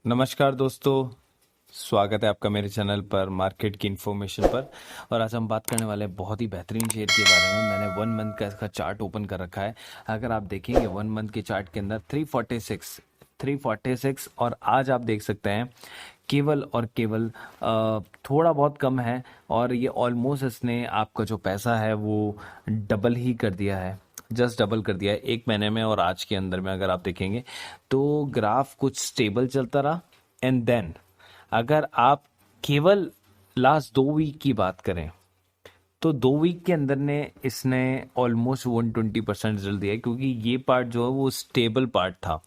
नमस्कार दोस्तों, स्वागत है आपका मेरे चैनल पर मार्केट की इन्फॉर्मेशन पर। और आज हम बात करने वाले हैं बहुत ही बेहतरीन शेयर के बारे में। मैंने 1 मंथ का इसका चार्ट ओपन कर रखा है। अगर आप देखेंगे 1 मंथ के चार्ट के अंदर 346 और आज आप देख सकते हैं केवल और केवल थोड़ा बहुत कम है। और ये ऑलमोस्ट इसने आपका जो पैसा है वो डबल ही कर दिया है, जस्ट डबल कर दिया है 1 महीने में। और आज के अंदर में अगर आप देखेंगे तो ग्राफ कुछ स्टेबल चलता रहा। एंड देन अगर आप केवल लास्ट 2 वीक की बात करें तो 2 वीक के अंदर ने इसने ऑलमोस्ट 120% रिजल्ट दिया है, क्योंकि ये पार्ट जो है वो स्टेबल पार्ट था।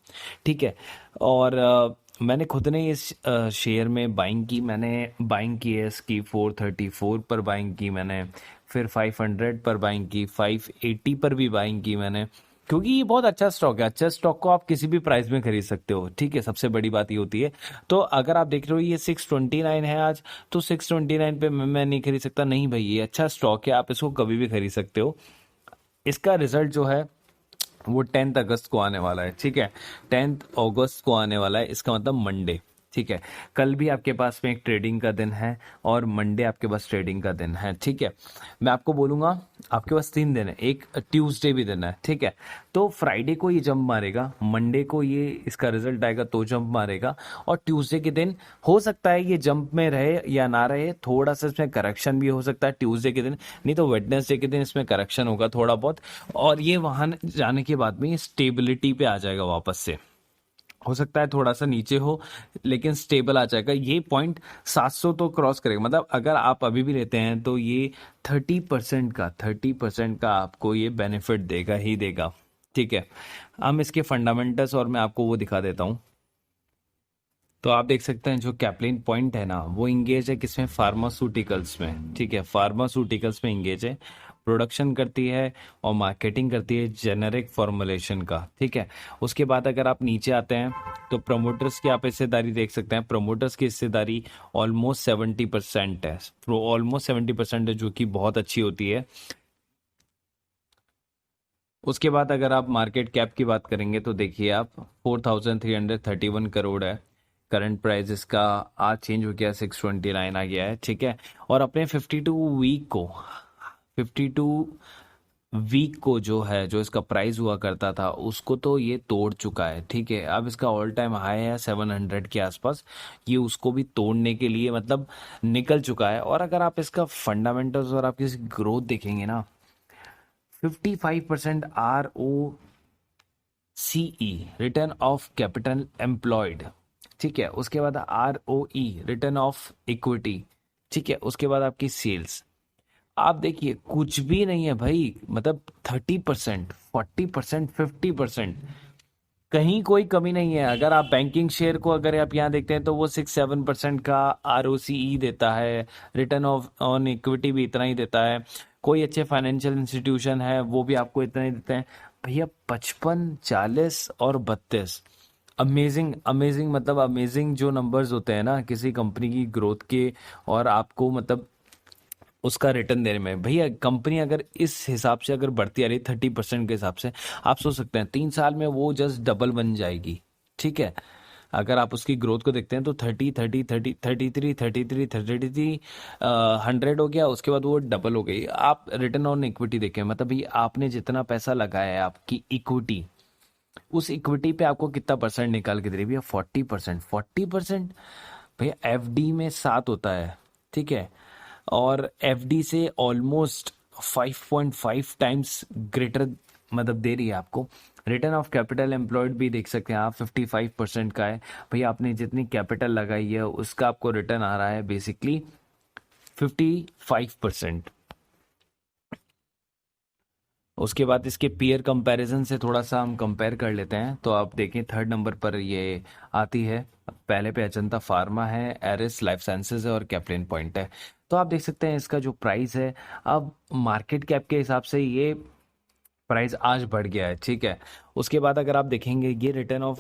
ठीक है। और मैंने खुद ने इस शेयर में बाइंग की। मैंने बाइंग की है इसकी 434 पर बाइंग की मैंने, फिर 500 पर बाइंग की, 580 पर भी बाइंग की मैंने, क्योंकि ये बहुत अच्छा स्टॉक है। अच्छा स्टॉक को आप किसी भी प्राइस में खरीद सकते हो। ठीक है, सबसे बड़ी बात ये होती है। तो अगर आप देख रहे हो ये 629 है आज, तो 629 पे मैं नहीं खरीद सकता, नहीं भाई, ये अच्छा स्टॉक है, आप इसको कभी भी खरीद सकते हो। इसका रिजल्ट जो है वो 10 अगस्त को आने वाला है। ठीक है, 10 अगस्त को आने वाला है, इसका मतलब मंडे। ठीक है, कल भी आपके पास में एक ट्रेडिंग का दिन है और मंडे आपके पास ट्रेडिंग का दिन है। ठीक है, मैं आपको बोलूंगा आपके पास 3 दिन है, एक ट्यूसडे भी दिन है। ठीक है, तो फ्राइडे को ये जंप मारेगा, मंडे को ये इसका रिजल्ट आएगा तो जंप मारेगा, और ट्यूसडे के दिन हो सकता है ये जंप में रहे या ना रहे, थोड़ा सा इसमें करेक्शन भी हो सकता है ट्यूसडे के दिन, नहीं तो वेडनेसडे के दिन इसमें करेक्शन होगा थोड़ा बहुत। और ये वहां जाने के बाद में ये स्टेबिलिटी पे आ जाएगा वापस से। हो सकता है थोड़ा सा नीचे हो, लेकिन स्टेबल आ जाएगा। ये पॉइंट 700 तो क्रॉस करेगा। मतलब अगर आप अभी भी लेते हैं तो ये 30% का आपको ये बेनिफिट देगा ही देगा। ठीक है, हम इसके फंडामेंटल्स और मैं आपको वो दिखा देता हूँ। तो आप देख सकते हैं जो कैप्लिन पॉइंट है ना, वो इंगेज है किसमें, फार्मास्यूटिकल्स में। ठीक है, फार्मास्यूटिकल्स में इंगेज है, प्रोडक्शन करती है और मार्केटिंग करती है जेनेरिक फॉर्मुलेशन का। ठीक है, उसके बाद अगर आप नीचे आते हैं तो प्रमोटर्स की आप हिस्सेदारी देख सकते हैं। प्रमोटर्स की हिस्सेदारी ऑलमोस्ट 70% है, ऑलमोस्ट 70% है, जो कि बहुत अच्छी होती है। उसके बाद अगर आप मार्केट कैप की बात करेंगे तो देखिए आप 4331 करोड़ है करंट प्राइस इसका। आज चेंज हो गया, 629 आ गया है। ठीक है, और अपने 52 वीक को जो है, जो इसका प्राइस हुआ करता था, उसको तो ये तोड़ चुका है। ठीक है, अब इसका ऑल टाइम हाई है 700 के आसपास, ये उसको भी तोड़ने के लिए मतलब निकल चुका है। और अगर आप इसका फंडामेंटल्स और आपकी ग्रोथ देखेंगे ना, 55% ROCE, return of capital employed. ठीक है, उसके बाद ROE, रिटर्न ऑफ इक्विटी। ठीक है, उसके बाद आपकी सेल्स। आप देखिए कुछ भी नहीं है भाई, मतलब 30%, 40%, 50%, कहीं कोई कमी नहीं है। अगर आप बैंकिंग शेयर को अगर आप यहाँ देखते हैं तो वो 6-7% का ROCE देता है, रिटर्न ऑफ ऑन इक्विटी भी इतना ही देता है। कोई अच्छे फाइनेंशियल इंस्टीट्यूशन है वो भी आपको इतना ही देते हैं। भैया 55, 40 और 32, अमेजिंग अमेजिंग, मतलब अमेजिंग जो नंबर्स होते हैं ना किसी कंपनी की ग्रोथ के, और आपको मतलब उसका रिटर्न देने में। भैया कंपनी अगर इस हिसाब से अगर बढ़ती आ रही है 30% के हिसाब से, आप सोच सकते हैं 3 साल में वो जस्ट डबल बन जाएगी। ठीक है, अगर आप उसकी ग्रोथ को देखते हैं तो 33 100 हो गया, उसके बाद वो डबल हो गई। आप रिटर्न ऑन इक्विटी देखें, मतलब ये आपने जितना पैसा लगाया है आपकी इक्विटी, उस इक्विटी पे आपको कितना परसेंट निकाल के दे रही है भैया, 40%। 40% भैया एफडी में 7 होता है। ठीक है, और एफडी से ऑलमोस्ट 5.5 टाइम्स ग्रेटर मतलब दे रही है आपको। रिटर्न ऑफ कैपिटल एम्प्लॉयड भी देख सकते हैं आप, 55% का है। भैया आपने जितनी कैपिटल लगाई है उसका आपको रिटर्न आ रहा है बेसिकली 55%। उसके बाद इसके पीयर कंपैरिजन से थोड़ा सा हम कंपेयर कर लेते हैं, तो आप देखें 3rd नंबर पर ये आती है। पहले पे अजंता फार्मा है, एरिस लाइफ साइंसेज है और कैप्लिन पॉइंट है। तो आप देख सकते हैं इसका जो प्राइस है, अब मार्केट कैप के हिसाब से ये प्राइस आज बढ़ गया है। ठीक है, उसके बाद अगर आप देखेंगे ये रिटर्न ऑफ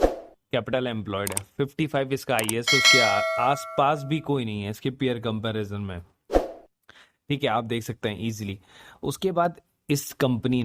कैपिटल एम्प्लॉयड है 55 इसका IS, तो उसके आस पास भी कोई नहीं है इसके पीयर कंपैरिजन में। ठीक है, आप देख सकते हैं इजीली। उसके बाद इस कंपनी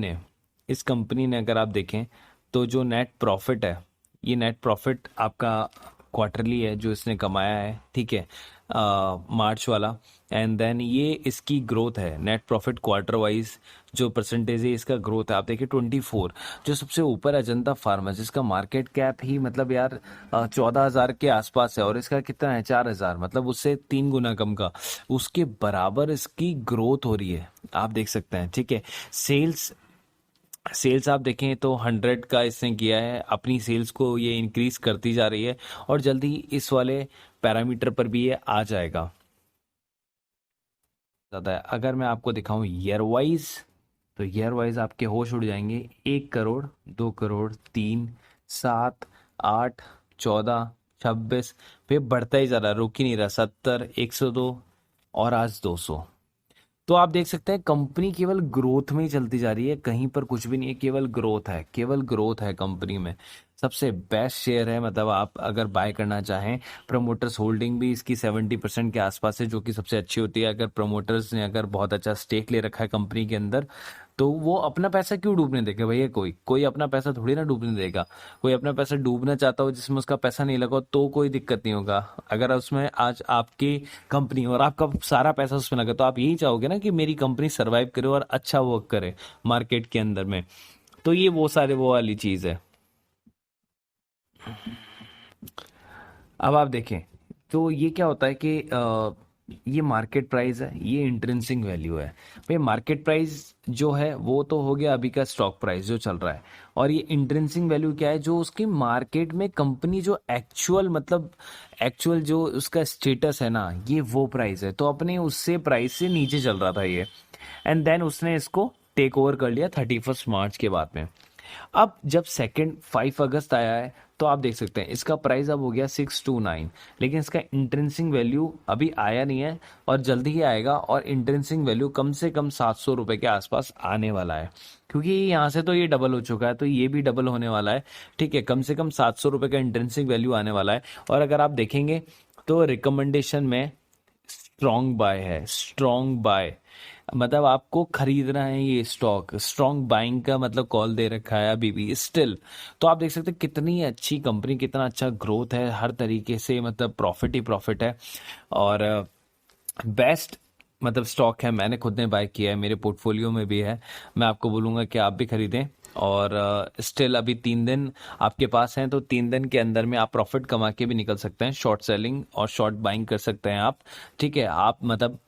ने अगर आप देखें तो जो नेट प्रॉफिट है, ये नेट प्रॉफिट आपका क्वार्टरली है जो इसने कमाया है, ठीक है, मार्च वाला। एंड देन ये इसकी ग्रोथ है, नेट प्रॉफिट क्वार्टर वाइज जो परसेंटेज है इसका ग्रोथ है, आप देखिए 24। जो सबसे ऊपर अजंता फार्मा जिसका मार्केट कैप ही मतलब यार 14,000 के आसपास है और इसका कितना है 4,000, मतलब उससे 3 गुना कम का, उसके बराबर इसकी ग्रोथ हो रही है, आप देख सकते हैं, ठीक है। सेल्स सेल्स आप देखें तो 100 का इसने किया है, अपनी सेल्स को ये इंक्रीज करती जा रही है और जल्दी इस वाले पैरामीटर पर भी ये आ जाएगा ज़्यादा है। अगर मैं आपको दिखाऊं ईयर वाइज, तो ईयर वाइज आपके होश उड़ जाएंगे। 1 करोड़, 2 करोड़, 3, 7, 8, 14, 26, फिर बढ़ता ही जा रहा, रुक ही नहीं रहा, 70, 102 और आज 200। तो आप देख सकते हैं कंपनी केवल ग्रोथ में ही चलती जा रही है, कहीं पर कुछ भी नहीं है, केवल ग्रोथ है, केवल ग्रोथ है कंपनी में। सबसे बेस्ट शेयर है, मतलब आप अगर बाय करना चाहें, प्रमोटर्स होल्डिंग भी इसकी 70% के आसपास है, जो कि सबसे अच्छी होती है। अगर प्रमोटर्स ने अगर बहुत अच्छा स्टेक ले रखा है कंपनी के अंदर, तो वो अपना पैसा क्यों डूबने देगा भैया, कोई कोई अपना पैसा थोड़ी ना डूबने देगा। कोई अपना पैसा डूबना चाहता हो जिसमें उसका पैसा नहीं लगा हो, तो कोई दिक्कत नहीं होगा। अगर उसमें आज आपकी कंपनी और आपका सारा पैसा उसमें लगा, तो आप यही चाहोगे ना कि मेरी कंपनी सरवाइव करे और अच्छा वर्क करे मार्केट के अंदर में। तो ये वो वाली चीज है। अब आप देखें तो ये क्या होता है कि ये मार्केट प्राइस है, ये इंट्रिंसिक वैल्यू है। भाई मार्केट प्राइस जो है वो तो हो गया अभी का स्टॉक प्राइस जो चल रहा है, और ये इंट्रिंसिक वैल्यू क्या है, जो उसकी मार्केट में कंपनी जो एक्चुअल मतलब एक्चुअल जो उसका स्टेटस है ना, ये वो प्राइस है। तो अपने उससे प्राइस से नीचे चल रहा था ये, एंड देन उसने इसको टेक ओवर कर लिया 31 मार्च के बाद में। अब जब सेकेंड 5 अगस्त आया है, तो आप देख सकते हैं इसका प्राइस अब हो गया 629, लेकिन इसका इंट्रेंसिक वैल्यू अभी आया नहीं है और जल्दी ही आएगा, और इंट्रेंसिक वैल्यू कम से कम 700 रुपए के आसपास आने वाला है, क्योंकि यहाँ से तो ये डबल हो चुका है, तो ये भी डबल होने वाला है, ठीक है। कम से कम 700 रुपए का इंट्रेंसिक वैल्यू आने वाला है। और अगर आप देखेंगे तो रिकमेंडेशन में स्ट्रॉन्ग बाय है, स्ट्रॉन्ग बाय, मतलब आपको खरीदना है ये स्टॉक, स्ट्रॉन्ग बाइंग का मतलब कॉल दे रखा है अभी भी स्टिल। तो आप देख सकते हैं कितनी अच्छी कंपनी, कितना अच्छा ग्रोथ है हर तरीके से, मतलब प्रॉफिट ही प्रॉफिट है। और बेस्ट मतलब स्टॉक है, मैंने खुद ने बाय किया है, मेरे पोर्टफोलियो में भी है। मैं आपको बोलूँगा कि आप भी खरीदें। और स्टिल अभी 3 दिन आपके पास हैं, तो 3 दिन के अंदर में आप प्रॉफिट कमा के भी निकल सकते हैं। शॉर्ट सेलिंग और शॉर्ट बाइंग कर सकते हैं आप, ठीक है। आप मतलब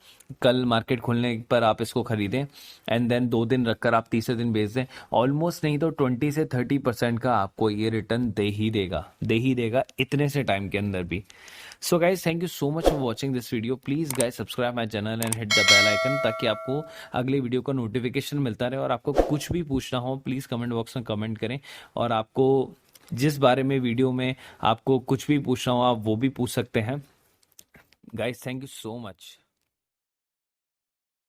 कल मार्केट खुलने पर आप इसको खरीदें, एंड देन 2 दिन रखकर आप तीसरे दिन बेच दें। ऑलमोस्ट नहीं तो 20 से 30% का आपको ये रिटर्न दे ही देगा इतने से टाइम के अंदर भी। So guys thank you so much for watching this video. Please guys subscribe my channel and hit the bell icon, ताकि आपको अगले वीडियो का नोटिफिकेशन मिलता रहे। और आपको कुछ भी पूछना हो प्लीज कमेंट बॉक्स में कमेंट करें, और आपको जिस बारे में वीडियो में आपको कुछ भी पूछना हो आप वो भी पूछ सकते हैं। Guys thank you so much.